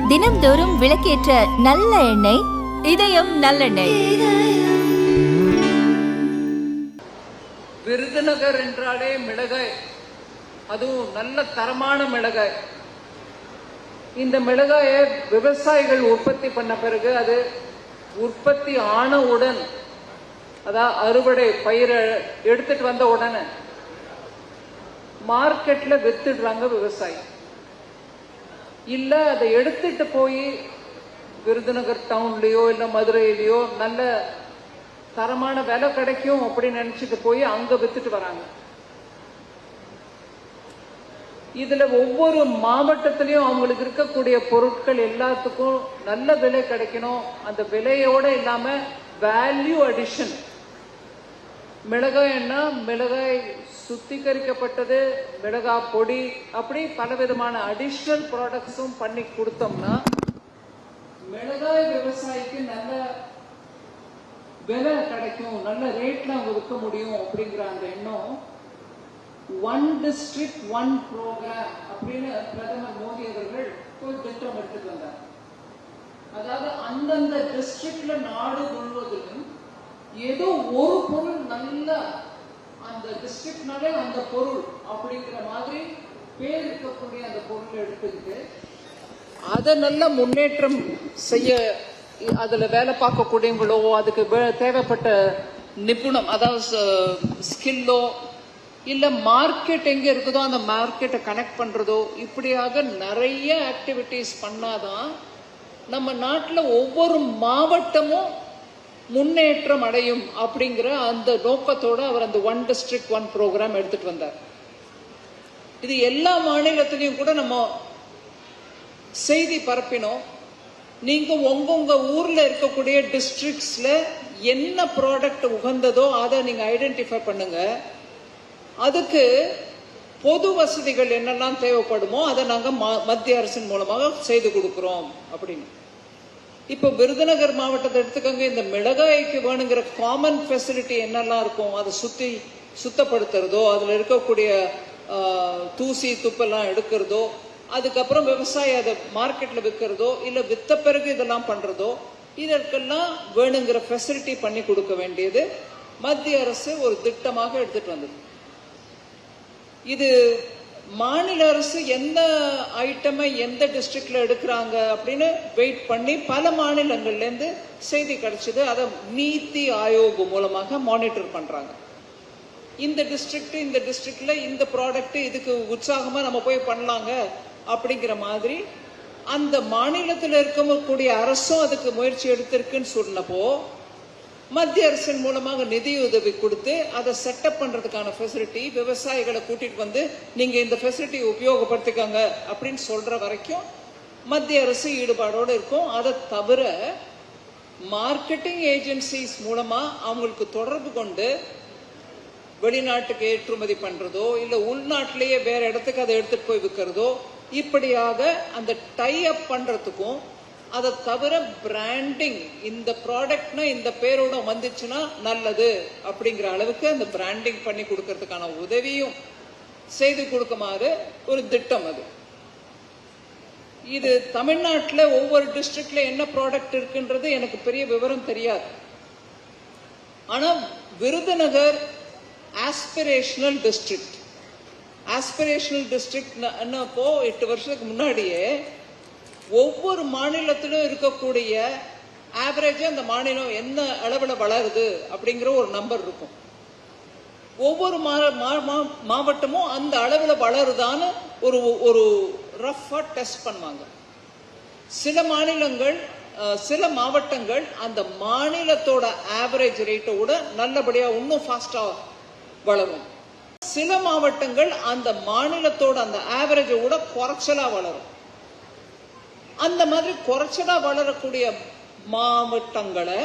தினம்தோறும் விளக்கேற்ற நல்ல எண்ணெய் இதயம் நல்லெண்ணெய். விருதுநகர் என்றாலே மிளகாய், அதுவும் நல்ல தரமான மிளகாய். இந்த மிளகாயை விவசாயிகள் உற்பத்தி பண்ண பிறகு அது உற்பத்தி ஆனவுடன், அதான் அறுவடை பயிரை எடுத்துட்டு வந்த உடனே மார்க்கெட்ல வித்துடுறாங்க விவசாயி. இல்ல அதை எடுத்துட்டு போய் விருதுநகர் டவுன்லயோ இல்ல மதுரையிலயோ நல்ல தரமான விலை கிடைக்கும் அப்படின்னு நினைச்சிட்டு போய் அங்க வித்துட்டு வராங்க. இதுல ஒவ்வொரு மாவட்டத்திலையும் அவங்களுக்கு இருக்கக்கூடிய பொருட்கள் எல்லாத்துக்கும் நல்ல விலை கிடைக்கணும். அந்த விலையோட இல்லாம வேல்யூ அடிஷன். மிளகாய்னா மிளகாய் சுத்திகரிக்கப்பட்டது, மிளகாய் பொடி, அப்படி பல விதமான அடிஷனல் ப்ராடக்ட்ஸும் பண்ணி கொடுத்தோம்னா மிளகாய் விவசாயிக்கு நல்ல விலை கிடைக்கும், நல்ல ரேட்ல அவங்க விற்க முடியும் அப்படிங்கிற அந்த எண்ணம். ஒன் டிஸ்ட்ரிக்ட் ஒன் ப்ரோக்ராம் அப்படின்னு பிரதமர் மோடி அவர்கள் ஒரு திட்டம் எடுத்துட்டு வந்தார். அதாவது அந்தந்த டிஸ்ட்ரிக்ட்ல நாடு முழுவதிலும் ஏதோ ஒரு பொருள் நல்ல அந்த டிஸ்ட்ரிக்ட்னாலே அந்த பொருள் அப்படிங்கிற மாதிரி பேர் இருக்கக்கூடிய அந்த பொருளை எடுத்துக்கிட்டு அதை நல்ல முன்னேற்றம் செய்ய, அதுல வேலை பார்க்கக்கூடியவங்களோ அதுக்கு தேவைப்பட்ட நிபுணம், அதாவது ஸ்கில்லோ இல்ல மார்க்கெட் எங்க இருக்குதோ அந்த மார்க்கெட்டை கனெக்ட் பண்றதோ, இப்படியாக நிறைய ஆக்டிவிட்டிஸ் பண்ணாதான் நம்ம நாட்டில் ஒவ்வொரு மாவட்டமும் முன்னேற்றம் அடையும் அப்படிங்கிற அந்த நோக்கத்தோட அவர் அந்த ஒன் டிஸ்ட்ரிக்ட் ஒன் ப்ரோக்ராம் எடுத்துட்டு வந்தார். இது எல்லா மாநிலத்திலையும் கூட நம்ம செய்தி பரப்பினோம். நீங்க உங்க ஊர்ல இருக்கக்கூடிய டிஸ்ட்ரிக்ட்ஸ்ல என்ன ப்ராடக்ட் உகந்ததோ அதை நீங்க ஐடென்டிஃபை பண்ணுங்க. அதுக்கு பொது வசதிகள் என்னெல்லாம் தேவைப்படுமோ அதை நாங்க மத்திய அரசின் மூலமாக செய்து கொடுக்கிறோம் அப்படின்னு. இப்போ விருதுநகர் மாவட்டத்தை எடுத்துக்கோங்க. இந்த மிளகாய்க்கு வேணுங்கிற காமன் ஃபெசிலிட்டி என்னெல்லாம் இருக்கும், அதை சுத்தப்படுத்துறதோ, அதுல இருக்கக்கூடிய தூசி துப்பெல்லாம் எடுக்கிறதோ, அதுக்கப்புறம் விவசாயி அதை மார்க்கெட்ல விற்கிறதோ இல்ல வித்த பிறகு இதெல்லாம் பண்றதோ, இதற்கெல்லாம் வேணுங்கிற ஃபெசிலிட்டி பண்ணி கொடுக்க வேண்டியது மத்திய அரசு ஒரு திட்டமாக எடுத்துட்டு வந்தது. இது மாநில அரசு எந்த ஐட்டமை எந்த டிஸ்ட்ரிக்ட்ல எடுக்கிறாங்க அப்படின்னு வெயிட் பண்ணி பல மாநிலங்கள்ல இருந்து செய்தி கிடைச்சது. அதை நீத்தி ஆயோக் மூலமாக மானிட்டர் பண்றாங்க. இந்த டிஸ்ட்ரிக்ட்ல இந்த ப்ராடக்ட் இதுக்கு உற்சாகமா நம்ம போய் பண்ணலாங்க அப்படிங்கிற மாதிரி அந்த மாநிலத்தில் இருக்கக்கூடிய அரசும் அதுக்கு முயற்சி எடுத்திருக்குன்னு சொன்னப்போ மத்திய அரசின் மூலமாக நிதி உதவி கொடுத்து அதை செட்டப் பண்றதுக்கான ஃபெசிலிட்டி, விவசாயிகளை கூட்டிட்டு வந்து நீங்க இந்த ஃபெசிலிட்டி உபயோகப்படுத்திக்கோங்க அப்படின்னு சொல்ற வரைக்கும் மத்திய அரசு ஈடுபாடோடு இருக்கும். அதை தவிர மார்க்கெட்டிங் ஏஜென்சிஸ் மூலமா அவங்களுக்கு தொடர்பு கொண்டு வெளிநாட்டுக்கு ஏற்றுமதி பண்றதோ இல்ல உள்நாட்டிலேயே வேற இடத்துக்கு அதை எடுத்துட்டு போய் விற்கிறதோ, இப்படியாக அந்த டை அப் பண்றதுக்கும், அதை தவிர பிராண்டிங், இந்த ப்ராடக்ட்னா இந்த பேரோட வந்துச்சுன்னா நல்லது அப்படிங்கிற அளவுக்கு அந்த பிராண்டிங் பண்ணி கொடுக்கறதுக்கான உதவியும் செய்து கொடுக்குமாறு ஒரு திட்டம் அது. இது தமிழ்நாட்டில் ஒவ்வொரு டிஸ்ட்ரிக்ட்ல என்ன ப்ராடக்ட் இருக்குன்றது எனக்கு பெரிய விவரம் தெரியாது. ஆனா Virudhunagar aspirational district. Aspirational district 8 வருஷத்துக்கு முன்னாடியே ஒவ்வொரு மாநிலத்திலும் இருக்கக்கூடிய ஆவரேஜா அந்த மாநிலம் என்ன அளவுல வளருது அப்படிங்கிற ஒரு நம்பர் இருக்கும். ஒவ்வொரு மாவட்டமும் அந்த அளவுல வளருதான்னு ஒரு ரஃபா டெஸ்ட் பண்ணுவாங்க. சில மாவட்டங்கள் அந்த மாநிலத்தோட ஆவரேஜ் ரேட்டை விட நல்லபடியா இன்னும் ஃபாஸ்டா வளரும். சில மாவட்டங்கள் அந்த மாநிலத்தோட அந்த ஆவரேஜை விட குறைச்சலா வளரும். அந்த மாதிரி குறைச்சலா வளரக்கூடிய மாவட்டங்களை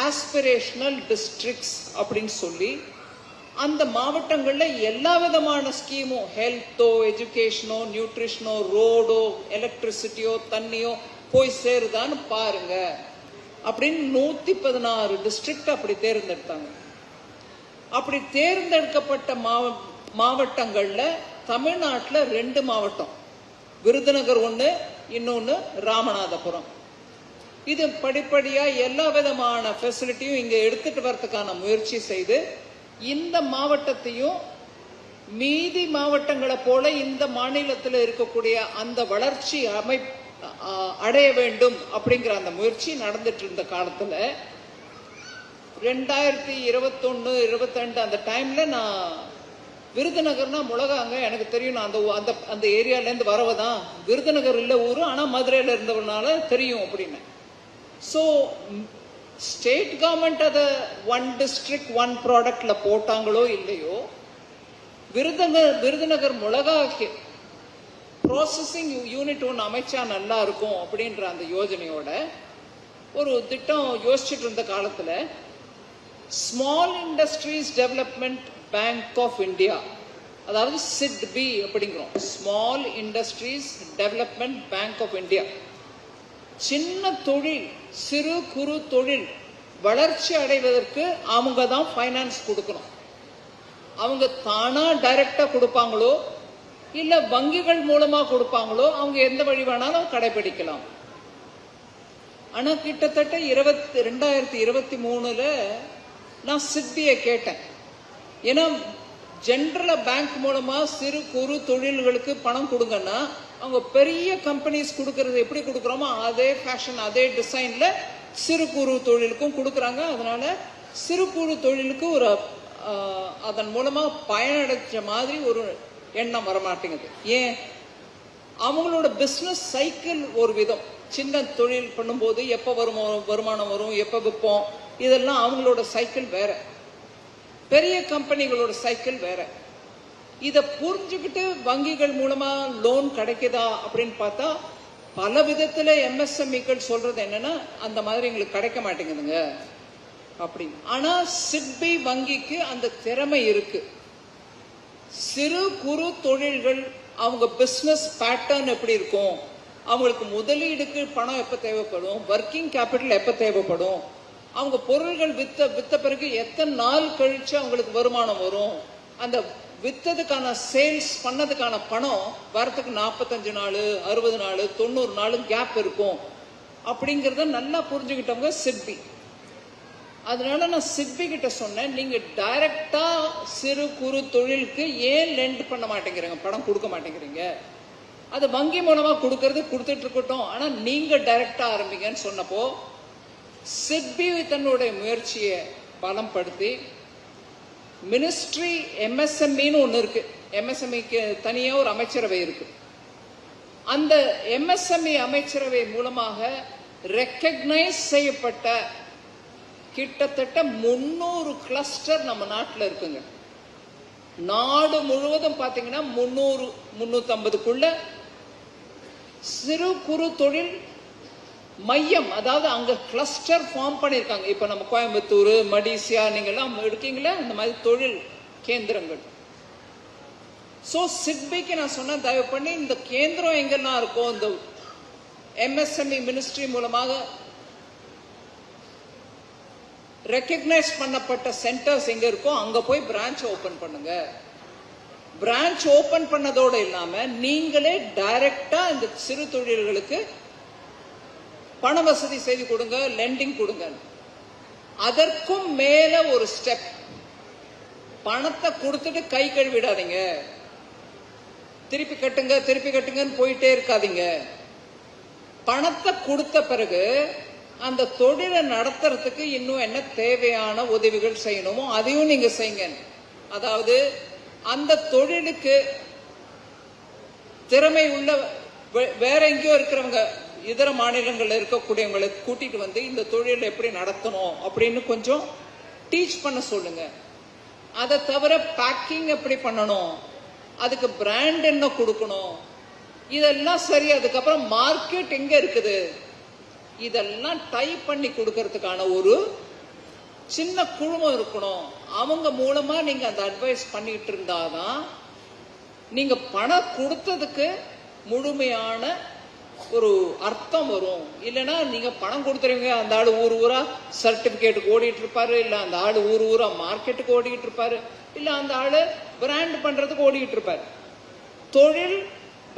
ஆஸ்பிரேஷனல் டிஸ்ட்ரிக்ட்ஸ் அப்படின்னு சொல்லி அந்த மாவட்டங்கள்ல எல்லா விதமான ஸ்கீமும், ஹெல்த்தோ, எஜுகேஷனோ, நியூட்ரிஷனோ, ரோடோ, எலக்ட்ரிசிட்டியோ, தண்ணியோ போய் சேருதான்னு பாருங்க அப்படின்னு 116 டிஸ்ட்ரிக்ட் அப்படி தேர்ந்தெடுத்தாங்க. அப்படி தேர்ந்தெடுக்கப்பட்ட மாவட்டங்கள்ல தமிழ்நாட்டில் 2 மாவட்டம், விருதுநகர் ஒன்று, இன்னொன்று ராமநாதபுரம். இது படிப்படியா எல்லா விதமான ஃபெசிலிட்டியும் இங்க எடுத்துட்டு வரதுக்கான முயற்சி செய்து இந்த மாவட்டத்தையும் மீதி மாவட்டங்களை போல இந்த மாநிலத்தில் இருக்கக்கூடிய அந்த வளர்ச்சி அடைய வேண்டும் அப்படிங்கிற அந்த முயற்சி நடந்துட்டு இருந்த காலத்துல 2021-22 அந்த டைம்ல நான் விருதுநகர்னா முழகாங்க எனக்கு தெரியும். நான் அந்த அந்த ஏரியால இருந்து வரவதான். விருதுநகர் இல்ல ஊரு, ஆனா மதுரையில இருந்தவனால தெரியும் அப்படின்னு. ஸோ ஸ்டேட் கவர்மெண்ட் அதை 1 district 1 ப்ராடக்ட்ல போட்டாங்களோ இல்லையோ, விருதுநகர் மிளகா ப்ராசஸிங் யூனிட் ஒன்று அமைச்சா நல்லா இருக்கும் அப்படின்ற அந்த யோஜனையோட ஒரு திட்டம் யோசிச்சுட்டு இருந்த காலத்துல small industries development bank of India, அதாவது SIDBI அப்படிங்கிறோம், small industries development bank of India, சின்ன தொழில் சிறு குறு தொழில் வளர்ச்சி அடைவதற்கு அவங்க தான் ஃபைனான்ஸ் கொடுக்கணும். அவங்க தானா டைரக்டா கொடுப்பாங்களோ இல்ல வங்கிகள் மூலமா கொடுப்பாங்களோ அவங்க எந்த வழி வேணாலும் கடைபிடிக்கலாம். ஆனா கிட்டத்தட்ட 2023 நான் SIDBI கேட்டேன். ஏன்னா ஜெனரலா பேங்க் மூலமா சிறு குறு தொழில்களுக்கு பணம் கொடுங்கன்னா அவங்க பெரிய கம்பெனிஸ் கொடுக்கறது எப்படி கொடுக்கறோமோ அதே ஃபேஷன் அதே டிசைன்ல சிறு குறு தொழிலுக்கும் கொடுக்கறாங்க. அதனால சிறு குறு தொழிலுக்கு ஒரு அதன் மூலமா பயனடைச்ச மாதிரி ஒரு எண்ணம் வரமாட்டேங்குது. ஏன்? அவங்களோட பிசினஸ் சைக்கிள் ஒரு விதம். சின்ன தொழில் பண்ணும்போது எப்ப வருமானம் வரும், எப்ப விற்போம், இதெல்லாம் அவங்களோட சைக்கிள் வேற, பெரிய கம்பெனிகளோட சைக்கிள் வேற. இத புரிஞ்சுக்கிட்டு வங்கிகள் மூலமா லோன் கிடைக்குதா அப்படின்னு பார்த்தா பல விதத்துல MSMEக்கள் சொல்றது என்னன்னா அந்த மாதிரி எங்களுக்கு கிடைக்க மாட்டேங்குதுங்க அப்படின்னு. ஆனா SIDBI வங்கிக்கு அந்த திறமை இருக்கு. சிறு குறு தொழில்கள் அவங்க பிசினஸ் பேட்டர்ன் எப்படி இருக்கும், அவங்களுக்கு முதலீடுக்கு பணம் எப்ப தேவைப்படும், ஒர்க்கிங் கேபிட்டல் எப்ப தேவைப்படும், அவங்க பொருள்கள் வித்த பிறகு எத்தனை நாள் கழிச்சு அவங்களுக்கு வருமானம் வரும், அந்த வித்ததுக்கான சேல்ஸ் பண்ணதுக்கான பணம் வரத்துக்கு 45 நாள் 60 நாள் 90 நாள் கேப் இருக்கும் அப்படிங்கறத நல்லா புரிஞ்சுக்கிட்டவங்க SIDBI. அதனால நான் SIDBI கிட்ட சொன்னேன், நீங்க டைரக்டா சிறு குறு தொழிலுக்கு ஏன் லெண்ட் பண்ண மாட்டேங்கிறீங்க, பணம் கொடுக்க மாட்டேங்கிறீங்க, அது வங்கி மூலமா கொடுக்கறது கொடுத்துட்டு இருக்கட்டும், ஆனா நீங்க டைரக்டா ஆரம்பிங்கன்னு சொன்னப்போ SIDBI தன்னுடைய முயற்சியை பலப்படுத்தி மினிஸ்ட்ரி MSMEன்னு ஒண்ணு இருக்கு, MSMEக்கு தனியா ஒரு அமைச்சரவை இருக்கு. அந்த MSME அமைச்சரவை மூலமாக ரெக்கக்னைஸ் செய்யப்பட்ட கிட்டத்தட்ட 300 கிளஸ்டர் நம்ம நாட்டில் இருக்குங்க. நாடு முழுவதும் பாத்தீங்கன்னா 300-350க்குள்ள சிறு குறு தொழில் மையம், அதாவது அங்க கிளஸ்டர் ஃபார்ம் பண்ணிருக்காங்க. இப்ப நம்ம கோயம்புத்தூர், மடிசியா நீங்க எல்லாம் எடுக்கீங்களா இந்த மாதிரி தொழில் கேந்திரங்கள். சோ SIDBIக்கு நான் சொன்ன தயவு பண்ணி இந்த கேந்திரம் எங்கெல்லாம் இருக்கும், இந்த MSME மினிஸ்ட்ரி மூலமாக ரெக்கக்னைஸ் பண்ணப்பட்ட சென்டர்ஸ் எங்க இருக்கோ அங்க போய் பிரான்ச் ஓபன் பண்ணுங்க. பிரான்ச் ஓபன் பண்ணதோட இல்லாம நீங்களே டைரக்டா இந்த சிறு தொழில்களுக்கு பண வசதி செய்து கொடுங்க, லெண்டிங் கொடுங்க. அதற்கும் மேல ஒரு ஸ்டெப், பணத்தை கொடுத்துட்டு கை கழுவிடாதீங்க, திருப்பி கட்டுங்கன்னு போயிட்டே இருக்காதீங்க. பணத்தை கொடுத்த பிறகு அந்த தொழிலை நடத்துறதுக்கு இன்னும் என்ன தேவையான உதவிகள் செய்யணுமோ அதையும் நீங்க செய்யுங்க. அதாவது அந்த தொழிலுக்கு திறமை உள்ள வேற எங்கேயோ இருக்கிறவங்க, இதர மாநிலங்கள்ல இருக்கக்கூடியவங்களை கூட்டிட்டு வந்து இந்த தொழிலை எப்படி நடத்தணும் அப்படின்னு கொஞ்சம் டீச் பண்ண சொல்லுங்க. அதை தவிர பேக்கிங் எப்படி பண்ணணும், அதுக்கு பிராண்ட் என்ன கொடுக்கணும், இதெல்லாம் சரி. அதுக்கப்புறம் மார்க்கெட் எங்க இருக்குது, இதெல்லாம் டைப் பண்ணி கொடுக்கறதுக்கான ஒரு சின்ன குழுமம் இருக்கணும். அவங்க மூலமா நீங்க அந்த அட்வைஸ் பண்ணிட்டு இருந்தாதான் நீங்க பணம் கொடுத்ததுக்கு முழுமையான ஒரு அர்த்தம் வரும். இல்லைன்னா நீங்க பணம் கொடுத்துருவீங்க, அந்த ஆளு ஊரா சர்டிபிகேட்டுக்கு ஓடிட்டு இருப்பாரு, இல்ல அந்த ஆளு ஊரா மார்க்கெட்டுக்கு ஓடிட்டு இருப்பாரு, இல்ல அந்த ஆளு பிராண்ட் பண்றதுக்கு ஓடிட்டு இருப்பாரு. தொழில்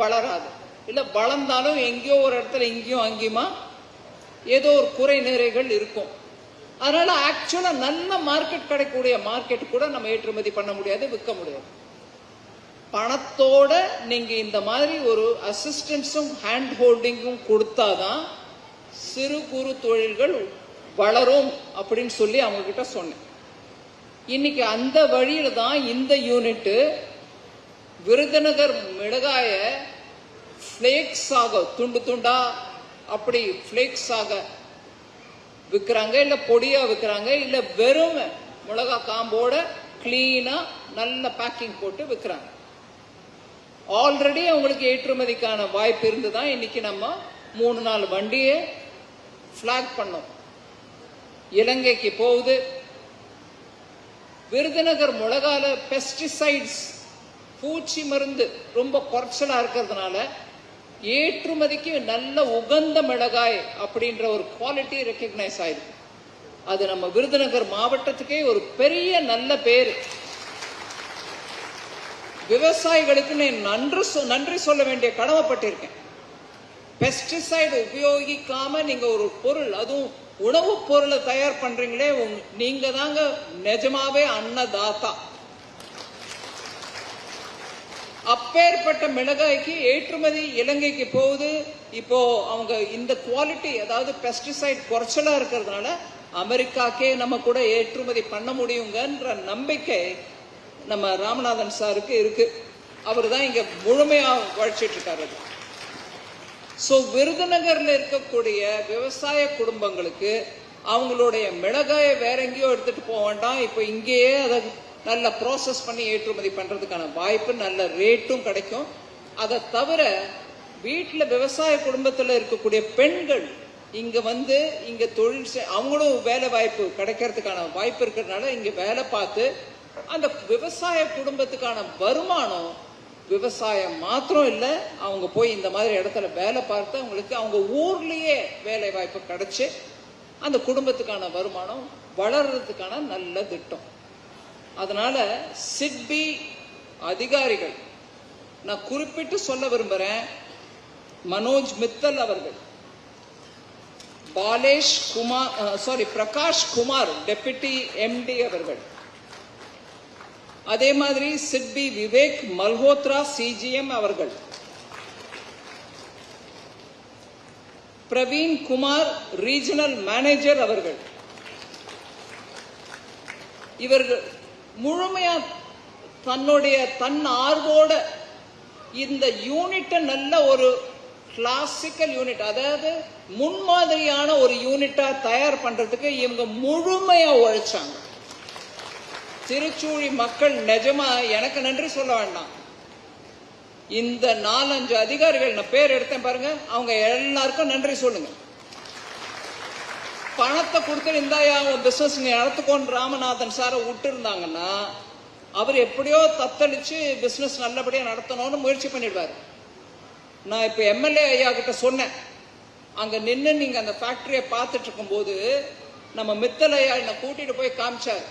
வளராது. இல்லை வளர்ந்தாலும் எங்கேயோ ஒரு இடத்துல இங்கேயும் அங்கேயுமா ஏதோ ஒரு குறை நிறைகள் இருக்கும். அதனால ஆக்சுவலா நல்ல மார்க்கெட் கிடைக்கக்கூடிய மார்க்கெட் கூட நம்ம ஏற்றுமதி பண்ண முடியாது, விற்க முடியாது. பணத்தோட நீங்க இந்த மாதிரி ஒரு அசிஸ்டன்ஸும் ஹேண்ட் ஹோல்டிங்கும் கொடுத்தாதான் சிறு குறு தொழில்கள் வளரும் அப்படின்னு சொல்லி அவங்க கிட்ட சொன்னேன். இன்னைக்கு அந்த வழியில தான் இந்த யூனிட் விருதுநகர் மிளகாய பிளேக்ஸ் ஆக துண்டு துண்டா அப்படி பிளேக்ஸ் ஆக விற்கிறாங்க, இல்ல பொடியா விற்கிறாங்க, இல்ல வெறும் மிளகா காம்போட கிளீனா நல்ல பேக்கிங் போட்டு விற்கிறாங்க. ஆல்ரெடி அவங்களுக்கு ஏற்றுமதிக்கான வாய்ப்பு இருந்துதான் இன்னைக்கு நம்ம 3-4 வண்டியை பிளாக் பண்ணோம். இலங்கைக்கு போகுது. விருதுநகர் மிளகால பெஸ்டிசைட்ஸ் பூச்சி மருந்து ரொம்ப குறைச்சலா இருக்கிறதுனால ஏற்றுமதிக்கு நல்ல உகந்த மிளகாய் அப்படின்ற ஒரு குவாலிட்டி ரெக்கக்னைஸ் ஆயிருக்கு. அது நம்ம விருதுநகர் மாவட்டத்துக்கே ஒரு பெரிய நல்ல பேர். விவசாயிகளுக்கு நான் நன்றி சொல்ல வேண்டிய கடமைப்பட்டிருக்கேன். பெஸ்டிசைடு உபயோகிக்காம நீங்க ஒரு பொருள், அதுவும் உணவு பொருளை தயார் பண்றீங்களே, நீங்க தாங்க நிஜமாவே அன்னதாத்தா. அப்பேற்பட்ட மிளகாய்க்கு ஏற்றுமதி இலங்கைக்கு போகுது. இப்போ அவங்க இந்த குவாலிட்டி, அதாவது பெஸ்டிசைட் குறைச்சலா இருக்கிறதுனால அமெரிக்காக்கே நம்ம கூட ஏற்றுமதி பண்ண முடியுங்கன்ற நம்பிக்கை நம்ம ராமநாதன் சாருக்கு இருக்கு. அவர் தான் இங்க முழுமையா உழைச்சிட்டு இருக்காரு. சோ விருதுநகர்ல இருக்கக்கூடிய விவசாய குடும்பங்களுக்கு அவங்களுடைய மிளகாயை வேற எங்கேயோ எடுத்துட்டு போக வேண்டாம், இப்ப இங்கேயே அதை நல்ல ப்ராசஸ் பண்ணி ஏற்றுமதி பண்றதுக்கான வாய்ப்பு, நல்ல ரேட்டும் கிடைக்கும். அதை தவிர வீட்டுல விவசாய குடும்பத்துல இருக்கக்கூடிய பெண்கள் இங்க வந்து இங்க தொழில் அவங்களும் வேலை வாய்ப்பு கிடைக்கிறதுக்கான வாய்ப்பு இருக்கிறதுனால இங்க வேலை பார்த்து அந்த விவசாய குடும்பத்துக்கான வருமானம், விவசாயம் மாத்திரம் இல்ல, அவங்க போய் இந்த மாதிரி இடத்துல வேலை பார்த்து அவங்களுக்கு அவங்க ஊர்லயே வேலை வாய்ப்பு கிடைச்சு அந்த குடும்பத்துக்கான வருமானம் வளர்றதுக்கான நல்ல திட்டம். அதனால சிட்பி அதிகாரிகள் நான் குறிப்பிட்டு சொல்ல விரும்புறேன். மனோஜ் மித்தல் அவர்கள், பிரகாஷ் குமார் டெபுட்டி எம்டி அவர்கள், அதே மாதிரி சிட்பி விவேக் மல்ஹோத்ரா சிஜிஎம் அவர்கள், பிரவீன் குமார் ரீஜனல் மேனேஜர் அவர்கள், இவர்கள் முழுமையா தன் ஆர்வோட இந்த யூனிட்டை நல்ல ஒரு கிளாசிக்கல் யூனிட், அதாவது முன்மாதிரியான ஒரு யூனிட்டா தயார் பண்றதுக்கு இவங்க முழுமையா உழைச்சாங்க. திருச்சூழி மக்கள் நிஜமா எனக்கு நன்றி சொல்ல வேண்டாம். இந்த 4-5 அதிகாரிகள் நான் பேர் எடுத்தேன் பாருங்க, அவங்க எல்லாருக்கும் நன்றி சொல்லுங்க. பணத்தை கொடுத்து இந்தாயா பிசினஸ் நீ நடத்துக்கோன்னு ராமநாதன் சாரை விட்டு இருந்தாங்கன்னா அவர் எப்படியோ தத்தளிச்சு பிசினஸ் நல்லபடியா நடத்தணும்னு முயற்சி பண்ணிடுவாரு. நான் இப்ப எம்எல்ஏ ஐயா கிட்ட சொன்னேன், அங்க நின்று நீங்க அந்த ஃபேக்டரியை பார்த்துட்டு இருக்கும் போது நம்ம மித்தல் ஐயா என்ன கூட்டிட்டு போய் காமிச்சார்.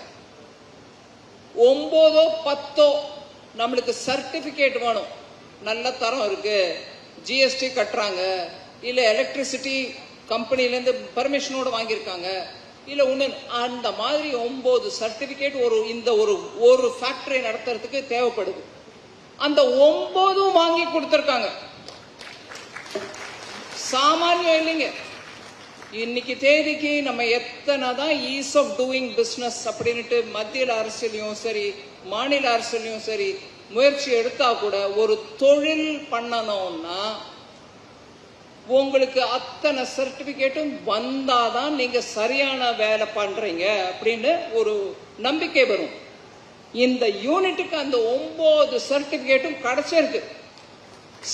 9ஓ 10ஓ நம்மளுக்கு சர்டிபிகேட் வேணும், நல்ல தரம் இருக்கு, ஜிஎஸ்டி கட்டுறாங்க, இல்ல எலக்ட்ரிசிட்டி கம்பெனில இருந்து பர்மிஷனோட வாங்கியிருக்காங்க, இல்ல ஒண்ணு அந்த மாதிரி 9 சர்டிபிகேட் ஒரு ஃபேக்டரி நடத்துறதுக்கு தேவைப்படுது. அந்த 9ம் வாங்கி கொடுத்திருக்காங்க. சாமானியம் இல்லைங்க. இன்னைக்கு தேதிக்கு நம்ம எத்தனை தான் ஈஸ் ஆஃப் டூயிங் பிசினஸ் அப்படின்ட்டு மத்திய அரசுலயும் சரி மாநில அரசுலயும் சரி முயற்சி எடுத்தா கூட ஒரு தொழில் பண்ணணும்னா உங்களுக்கு அத்தனை சர்டிபிகேட்டும் வந்தாதான் நீங்க சரியான வேலை பண்றீங்க அப்படின்னு ஒரு நம்பிக்கை வரும். இந்த யூனிட்டுக்கு அந்த 9 சர்டிபிகேட்டும் கிடைச்சிருக்கு.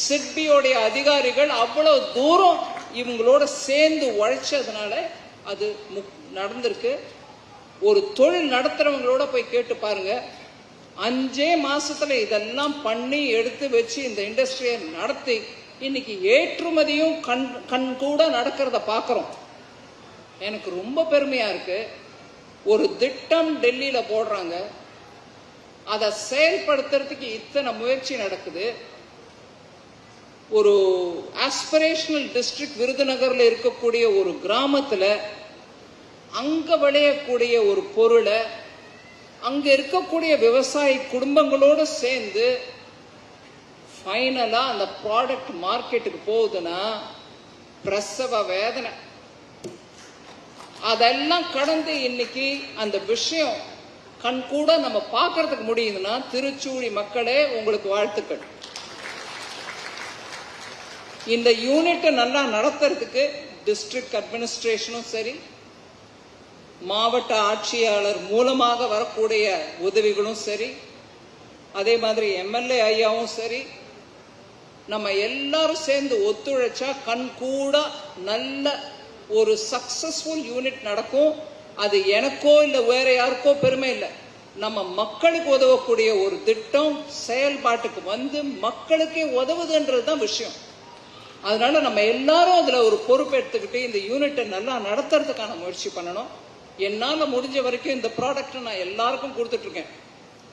சிட்பியோடைய அதிகாரிகள் அவ்வளவு தூரம் இவங்களோட சேர்ந்து உழைச்சதுனால அது நடந்திருக்கு. ஒரு தொழில் நடத்துறவங்களோட போய் கேட்டு பாருங்க, 5 மாசத்துல இதெல்லாம் பண்ணி எடுத்து வச்சு இந்த இண்டஸ்ட்ரியை நடத்தி இன்னைக்கு ஏற்றுமதியும் கண் கூட நடக்கிறத பாக்குறோம். எனக்கு ரொம்ப பெருமையா இருக்கு. ஒரு திட்டம் டெல்லியில போடுறாங்க, அதை செயல்படுத்துறதுக்கு இத்தனை முயற்சி நடக்குது. ஒரு ஆஸ்பிரேஷனல் டிஸ்ட்ரிக்ட் விருதுநகர்ல இருக்கக்கூடிய ஒரு கிராமத்துல அங்க விளையக்கூடிய ஒரு பொருளை அங்க இருக்கக்கூடிய விவசாய குடும்பங்களோடு சேர்ந்து ஃபைனலா அந்த ப்ராடக்ட் மார்க்கெட்டுக்கு போகுதுன்னா பிரசவ வேதனை. அதெல்லாம் கடந்து இன்னைக்கு அந்த விஷயம் கண் கூட நம்ம பார்க்கறதுக்கு முடியுதுன்னா திருச்சூழி மக்களே உங்களுக்கு வாழ்த்துக்கள். இந்த யூனிட்டை நல்லா நடத்துறதுக்கு டிஸ்ட்ரிக்ட் அட்மினிஸ்ட்ரேஷனும் சரி, மாவட்ட ஆட்சியாளர் மூலமாக வரக்கூடிய உதவிகளும் சரி, அதே மாதிரி எம்எல்ஏ ஐயாவும் சரி, நம்ம எல்லாரும் சேர்ந்து ஒத்துழைச்சா கண் கூட நல்ல ஒரு சக்சஸ்ஃபுல் யூனிட் நடக்கும். அது எனக்கோ இல்லை வேற யாருக்கோ பெருமை இல்லை, நம்ம மக்களுக்கு உதவக்கூடிய ஒரு திட்டம் செயல்பாட்டுக்கு வந்து மக்களுக்கே உதவுதுன்றது தான் விஷயம். அதனால நம்ம எல்லாரும் அதுல ஒரு பொறுப்பு எடுத்துக்கிட்டு இந்த யூனிட்டை நல்லா நடத்துறதுக்கான முயற்சி பண்ணணும். என்னால முடிஞ்ச வரைக்கும் இந்த ப்ராடக்ட் நான் எல்லாருக்கும் கொடுத்துட்டு இருக்கேன்.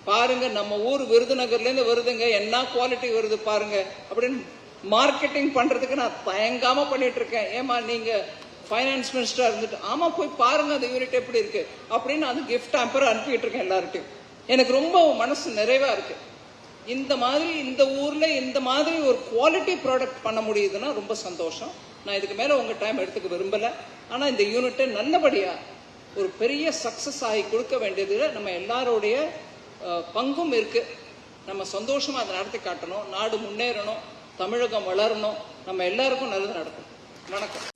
பாருங்க, நம்ம ஊர் விருதுநகர்ல இருந்து வருதுங்க, என்ன குவாலிட்டி வருது பாருங்க அப்படின்னு மார்க்கெட்டிங் பண்றதுக்கு நான் தயங்காம பண்ணிட்டு இருக்கேன். ஏமா நீங்க ஃபைனான்ஸ் மினிஸ்டரா இருந்துட்டு, ஆமா போய் பாருங்க அந்த யூனிட் எப்படி இருக்கு அப்படின்னு அது கிஃப்ட் ஆம்பர் அனுப்பிட்டு இருக்கேன் எல்லார்ட்டையும். எனக்கு ரொம்ப மனசு நிறைவா இருக்கு. இந்த மாதிரி இந்த ஊர்ல இந்த மாதிரி ஒரு குவாலிட்டி ப்ராடக்ட் பண்ண முடியுதுன்னா ரொம்ப சந்தோஷம். நான் இதுக்கு மேல உங்க டைம் எடுத்துக்க விரும்பல. ஆனா இந்த யூனிட்டை நல்லபடியா ஒரு பெரிய சக்சஸ் ஆகி கொடுக்க வேண்டியதுல நம்ம எல்லாருடைய பங்கும் இருக்கு. நம்ம சந்தோஷமா அதை நடத்தி காட்டணும். நாடு முன்னேறணும், தமிழகம் வளரணும், நம்ம எல்லாருக்கும் நல்லது நடக்கும். வணக்கம்.